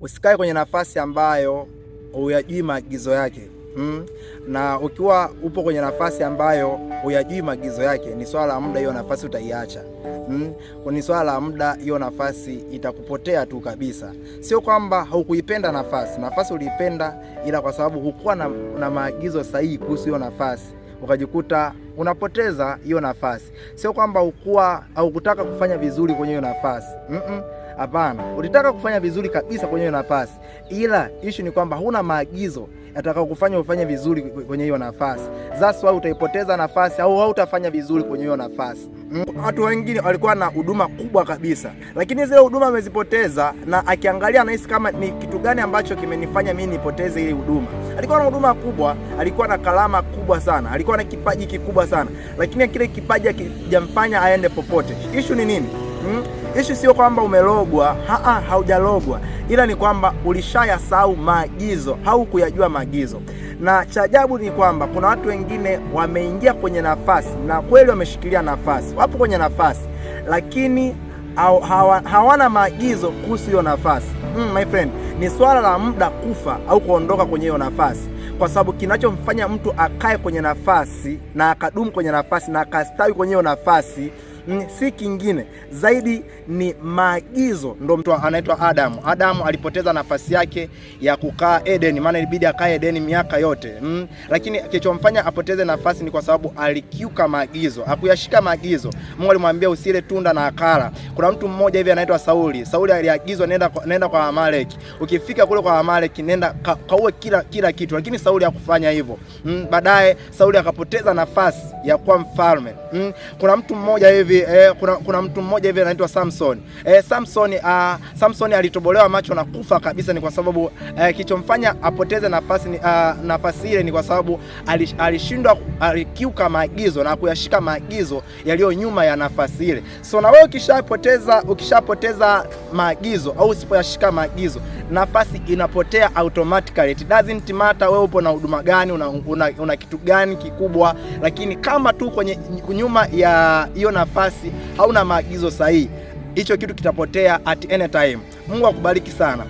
Usikae kwenye nafasi ambayo huyajui maagizo yake. Na ukiwa upo kwenye nafasi ambayo huyajui maagizo yake, ni swala la muda hiyo nafasi utaiacha. Ni swala la muda hiyo nafasi itakupotea tu kabisa. Sio kwamba haukuipenda nafasi uliipenda, ila kwa sababu hukuwa na maagizo sahihi kuhusu hiyo nafasi, ukajikuta unapoteza hiyo nafasi. Sio kwamba haukutaka kufanya vizuri kwenye hiyo nafasi. Hapana, ulitaka kufanya vizuri kabisa kwenye hiyo nafasi, ila issue ni kwamba huna maagizo yatakao kufanya ufanye vizuri kwenye hiyo nafasi. That's why utaipoteza nafasi au hautafanya vizuri kwenye hiyo nafasi. Watu wengine walikuwa na huduma kubwa kabisa, lakini zile huduma amezipoteza, na akiangalia anahisi kama ni kitu gani ambacho kimenifanya mimi nipoteze ile huduma. Alikuwa na huduma kubwa, alikuwa na kalama kubwa sana, alikuwa na kipaji kikubwa sana, lakini kile kipaji hakijamfanya aende popote. Issue ni nini? Issue sio kwamba umelogwa, haujalogwa, ila ni kwamba ulishayasahau maagizo au kuyajua maagizo. Na cha ajabu ni kwamba kuna watu wengine wameingia kwenye nafasi na kweli wameshikilia nafasi, wapo kwenye nafasi, lakini hawana maagizo kuhusu hiyo nafasi. My friend, ni swala la muda kufa au kuondoka kwenye hiyo nafasi, kwa sababu kinachomfanya mtu akae kwenye nafasi na akadumu kwenye nafasi na akastawi kwenye hiyo nafasi si kingine zaidi ni maagizo. Ndo mtu anaitwa Adamu alipoteza nafasi yake ya kukaa Eden, maana ilibidi akae Eden miaka yote. Lakini kilichomfanya apoteze nafasi ni kwa sababu alikiuka maagizo, hakuyashika maagizo. Mungu alimwambia usile tunda na akala. Kuna mtu mmoja hivi anaitwa Sauli aliagizwa nenda kwa Amaleki. Ukifika kule kwa Amaleki nenda kaue kila kitu, lakini Sauli hakufanya hivyo. Baadaye Sauli akapoteza nafasi ya kuwa mfalme. Kuna mtu mmoja hivi kuna mtu mmoja hivi anaitwa Samson. Samson alitobolewa macho na kufa kabisa. Ni kwa sababu kilichomfanya apoteze nafasi ile ni kwa sababu alishindwa, alikiuka maagizo na kuyashika maagizo yaliyo nyuma ya nafasi ile. So na wewe ukishapoteza maagizo au usipoyashika maagizo, nafasi inapotea automatically. It doesn't matter wewe upo na huduma gani, una kitu gani kikubwa, lakini kama tu kwenye nyuma ya hiyo nafasi hauna maagizo sahihi, hicho kitu kitapotea at any time. Mungu akubariki sana.